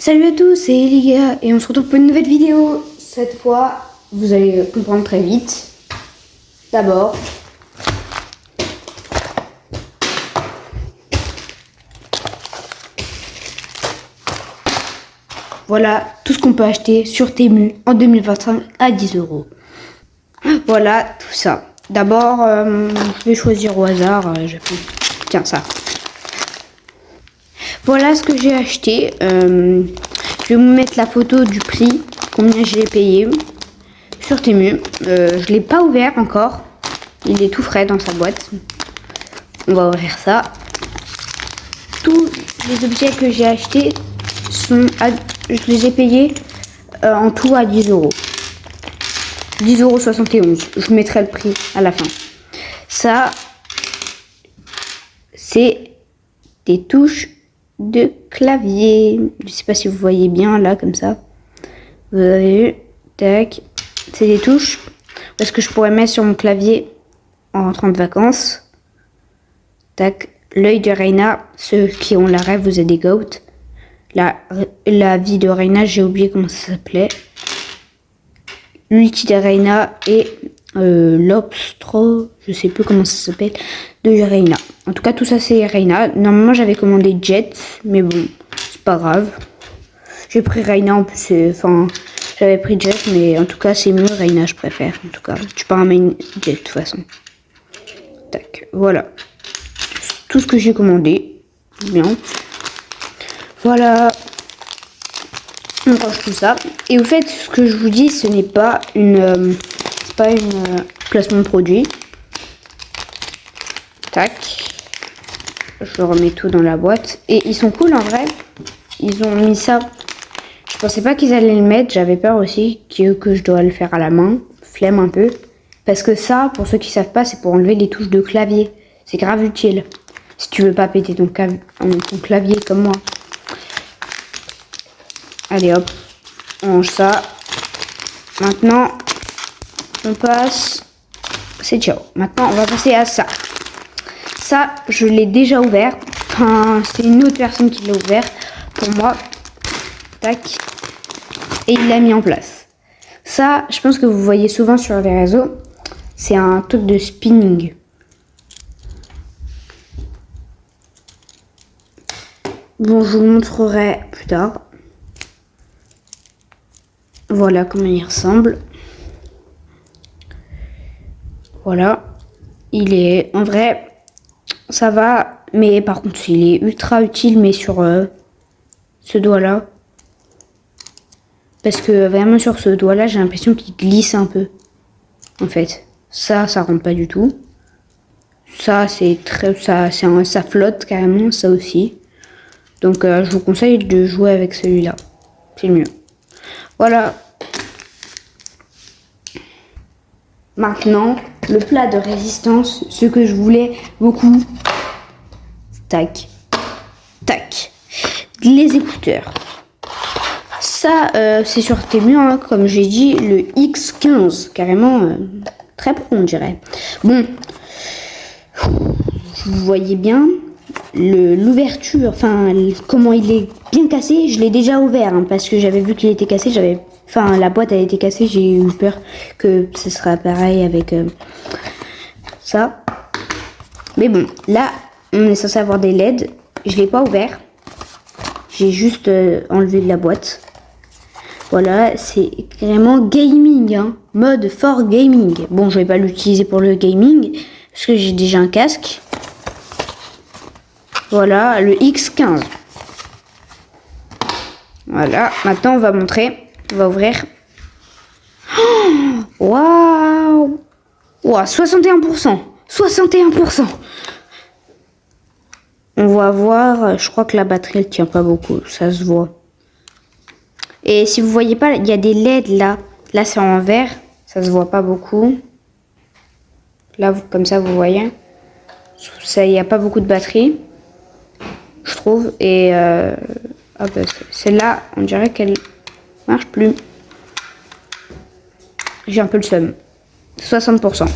Salut à tous, c'est les gars et on se retrouve pour une nouvelle vidéo. Cette fois, vous allez comprendre très vite. D'abord, voilà tout ce qu'on peut acheter sur Temu en 2025 à 10 €. Voilà tout ça. D'abord, je vais choisir au hasard. Tiens, ça. Voilà ce que j'ai acheté. Je vais vous mettre la photo du prix, combien j'ai payé sur Temu. Je l'ai pas ouvert encore. Il est tout frais dans sa boîte. On va ouvrir ça. Tous les objets que j'ai achetés je les ai payés en tout à 10 €. 10,71 €. Je mettrai le prix à la fin. Ça, c'est des touches de clavier. Je sais pas si vous voyez bien là comme ça. Vous avez vu, tac. C'est des touches parce que je pourrais mettre sur mon clavier en rentrant de vacances. Tac. L'œil de Reina. Ceux qui ont la rêve, vous êtes des goats. La vie de Reina, j'ai oublié comment ça s'appelait. L'ulti de Reina et l'obstro, je sais plus comment ça s'appelle, de Reina. En tout cas, tout ça c'est Reina. Normalement, j'avais commandé Jet, mais bon, c'est pas grave. J'ai pris Reina en plus, j'avais pris Jet, mais en tout cas, c'est mieux Reina, je préfère. En tout cas, tu pars un main Jet de toute façon. Tac, voilà. Tout ce que j'ai commandé. Bien. Voilà. On range tout ça. Et au fait, ce que je vous dis, ce n'est pas une placement de produit. Tac. Je remets tout dans la boîte. Et ils sont cool en vrai. Ils ont mis ça. Je pensais pas qu'ils allaient le mettre. J'avais peur aussi que je dois le faire à la main. Flemme un peu. Parce que ça, pour ceux qui savent pas, c'est pour enlever les touches de clavier. C'est grave utile. Si tu veux pas péter ton clavier comme moi. Allez hop, on range ça. Maintenant, on passe. C'est ciao. Maintenant, on va passer à ça. Ça, je l'ai déjà ouvert. Enfin, c'est une autre personne qui l'a ouvert pour moi. Tac. Et il l'a mis en place. Ça, je pense que vous voyez souvent sur les réseaux. C'est un truc de spinning. Bon, je vous le montrerai plus tard. Voilà comment il ressemble. Voilà. Il est, en vrai, ça va. Mais par contre, il est ultra utile, mais sur ce doigt-là. Parce que vraiment sur ce doigt-là, j'ai l'impression qu'il glisse un peu. En fait. Ça rentre pas du tout. Ça, ça flotte carrément, ça aussi. Donc, je vous conseille de jouer avec celui-là. C'est le mieux. Voilà. Maintenant, le plat de résistance, ce que je voulais beaucoup. Tac. Tac. Les écouteurs. Ça, c'est sur Temu, hein, comme j'ai dit, le X15. Carrément, très pro, on dirait. Bon. Vous voyez bien l'ouverture, enfin, comment il est bien cassé. Je l'ai déjà ouvert, hein, parce que j'avais vu qu'il était cassé. La boîte a été cassée, j'ai eu peur que ce sera pareil avec ça. Mais bon, là, on est censé avoir des LED. Je l'ai pas ouvert. J'ai juste enlevé de la boîte. Voilà, c'est vraiment gaming, hein, mode for gaming. Bon, je vais pas l'utiliser pour le gaming, parce que j'ai déjà un casque. Voilà, le X15. Voilà, maintenant on va montrer. On va ouvrir. Waouh! Wow, 61%. 61%. On va voir. Je crois que la batterie, elle tient pas beaucoup. Ça se voit. Et si vous voyez pas, il y a des LED là. Là, c'est en vert. Ça se voit pas beaucoup. Là, comme ça, vous voyez. Ça, il n'y a pas beaucoup de batterie. Je trouve. Et celle-là, on dirait qu'elle marche plus. J'ai un peu le seum. 60%.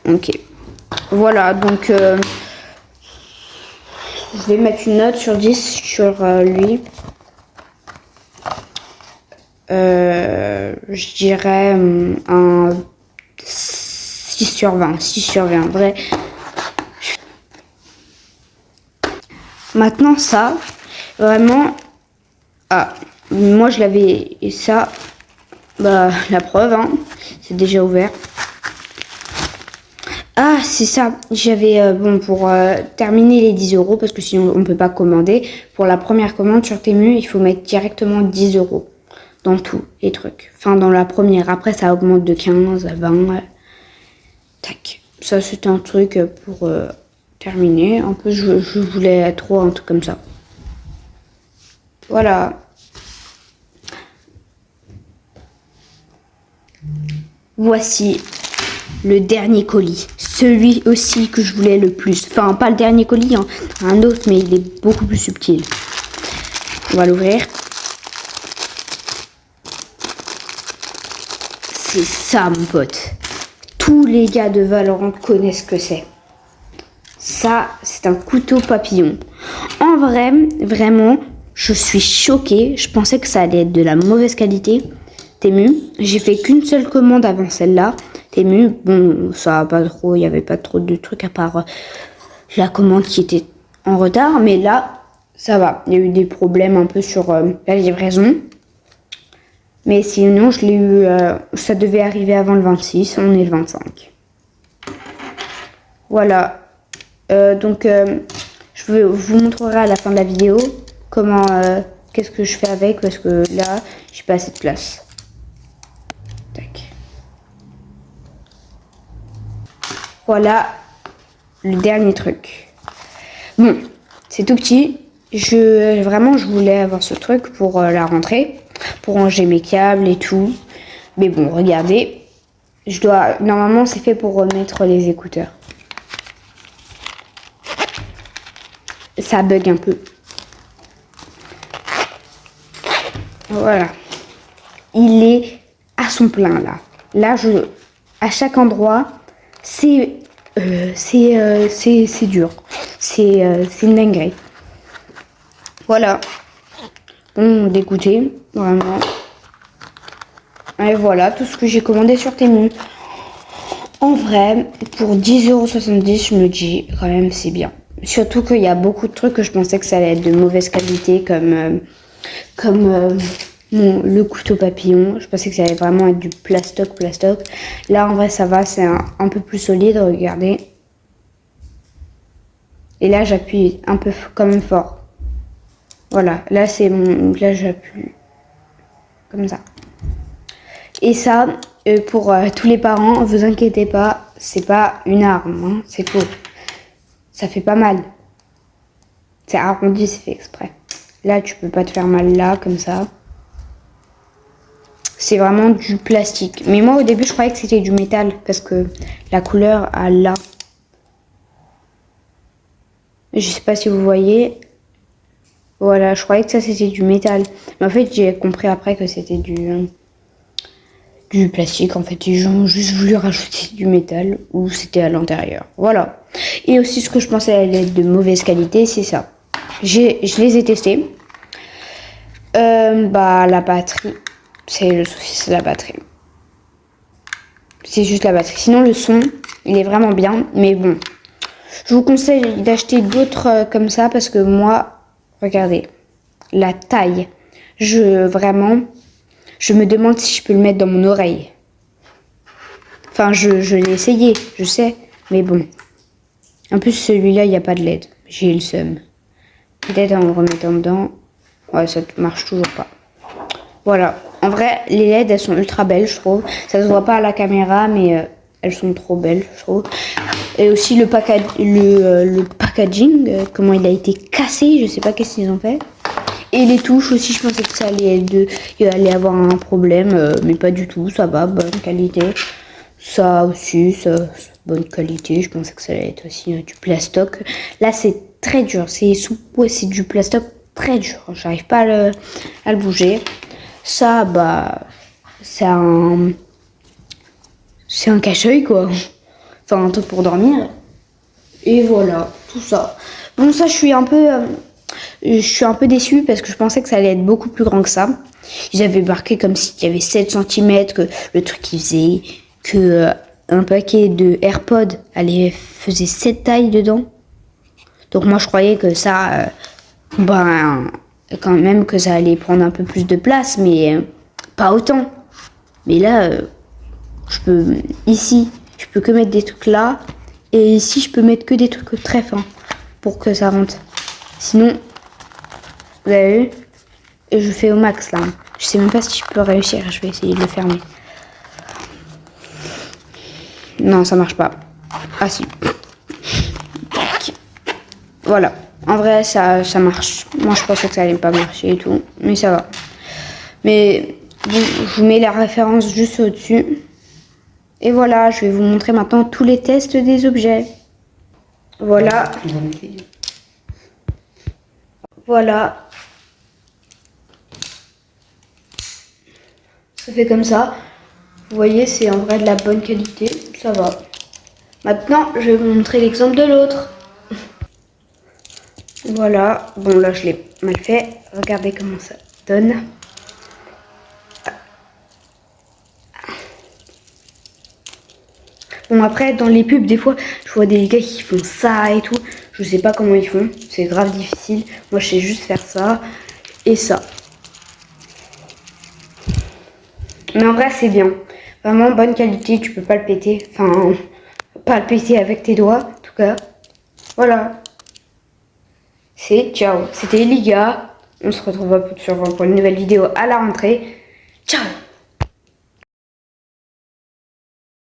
Ok. Voilà, donc je vais mettre une note sur 10 sur lui. Je dirais un 6 sur 20. 6 sur 20, vrai. Maintenant ça, vraiment... Ah, moi je l'avais... Et ça, bah la preuve, hein, c'est déjà ouvert. Ah, c'est ça. J'avais, bon, pour terminer les 10 euros, parce que sinon on ne peut pas commander. Pour la première commande sur Temu, il faut mettre directement 10 euros dans tous les trucs. Enfin, dans la première. Après, ça augmente de 15 à 20. Tac. Ça, c'était un truc pour terminer. Un peu, je voulais trop un truc comme ça. Voilà. Voici le dernier colis. Celui aussi que je voulais le plus. Enfin, pas le dernier colis, hein, un autre, mais il est beaucoup plus subtil. On va l'ouvrir. C'est ça, mon pote. Tous les gars de Valorant connaissent ce que c'est. Ça, c'est un couteau papillon. En vrai, vraiment, je suis choquée. Je pensais que ça allait être de la mauvaise qualité. Temu, j'ai fait qu'une seule commande avant celle-là. Temu, bon, ça va pas trop, il n'y avait pas trop de trucs à part la commande qui était en retard. Mais là, ça va. Il y a eu des problèmes un peu sur la livraison. Mais sinon, je l'ai eu, ça devait arriver avant le 26, on est le 25. Voilà. Donc, je vous montrerai à la fin de la vidéo comment, qu'est-ce que je fais avec, parce que là, j'ai pas assez de place. Tac. Voilà le dernier truc. Bon, c'est tout petit. Vraiment, je voulais avoir ce truc pour la rentrée, pour ranger mes câbles et tout. Mais bon, regardez. Normalement, c'est fait pour remettre les écouteurs. Ça bug un peu. Voilà. Il est à son plein là. Là, à chaque endroit, c'est dur. C'est une dinguerie. Voilà. Bon, dégoûté, vraiment. Et voilà, tout ce que j'ai commandé sur Temu. En vrai, pour 10,70 €, je me dis quand même c'est bien. Surtout qu'il y a beaucoup de trucs que je pensais que ça allait être de mauvaise qualité, comme le couteau papillon. Je pensais que ça allait vraiment être du plastoc. Là, en vrai, ça va, c'est un peu plus solide, regardez. Et là, j'appuie un peu quand même fort. Voilà, là, là, j'appuie comme ça. Et ça, pour tous les parents, vous inquiétez pas, c'est pas une arme, hein, c'est faux. Ça fait pas mal. C'est arrondi, c'est fait exprès. Là, tu peux pas te faire mal là, comme ça. C'est vraiment du plastique. Mais moi, au début, je croyais que c'était du métal, parce que la couleur a là. Je sais pas si vous voyez. Voilà, je croyais que ça, c'était du métal. Mais en fait, j'ai compris après que c'était du plastique. En fait, ils ont juste voulu rajouter du métal ou c'était à l'intérieur. Voilà. Et aussi, ce que je pensais allait être de mauvaise qualité, c'est ça. Je les ai testés. La batterie, c'est le souci, c'est la batterie. C'est juste la batterie. Sinon, le son, il est vraiment bien. Mais bon, je vous conseille d'acheter d'autres comme ça parce que moi, regardez, la taille, je me demande si je peux le mettre dans mon oreille. Enfin, je l'ai essayé, je sais, mais bon. En plus, celui-là, il n'y a pas de LED. J'ai le seum. Peut-être en le remettant dedans. Ouais, ça ne marche toujours pas. Voilà. En vrai, les LED, elles sont ultra belles, je trouve. Ça se voit pas à la caméra, mais elles sont trop belles, je trouve. Et aussi le packaging, comment il a été cassé, je sais pas qu'est-ce qu'ils ont fait. Et les touches aussi, je pensais que ça allait avoir un problème, mais pas du tout, ça va, bonne qualité. Ça aussi, bonne qualité, je pensais que ça allait être aussi du plastoc. Là, c'est très dur, c'est du plastoc très dur, j'arrive pas à le bouger. Ça, c'est un cache-œil, quoi. Enfin, un truc pour dormir. Et voilà, tout ça. Bon, ça, je suis un peu déçue parce que je pensais que ça allait être beaucoup plus grand que ça. Ils avaient marqué comme s'il y avait 7 cm, que le truc il faisait, que un paquet de AirPods faisait 7 tailles dedans. Donc moi je croyais que ça, quand même que ça allait prendre un peu plus de place, mais pas autant. Mais là, ici, je peux que mettre des trucs là, et ici je peux mettre que des trucs très fins pour que ça rentre. Sinon, vous avez vu, et je fais au max là. Je sais même pas si je peux réussir. Je vais essayer de le fermer. Non, ça marche pas. Ah si. Voilà. En vrai, ça marche. Moi, je pensais que ça allait pas marcher et tout, mais ça va. Mais bon, je vous mets la référence juste au-dessus. Et voilà, je vais vous montrer maintenant tous les tests des objets. Voilà. Voilà. Ça fait comme ça. Vous voyez, c'est en vrai de la bonne qualité. Ça va. Maintenant, je vais vous montrer l'exemple de l'autre. Voilà. Bon, là, je l'ai mal fait. Regardez comment ça donne. Bon, après, dans les pubs, des fois, je vois des gars qui font ça et tout. Je sais pas comment ils font. C'est grave difficile. Moi, je sais juste faire ça et ça. Mais en vrai, c'est bien. Vraiment bonne qualité, tu peux pas le péter. Enfin, pas le péter avec tes doigts, en tout cas. Voilà. C'est ciao. C'était les gars. On se retrouve pour une nouvelle vidéo à la rentrée. Ciao!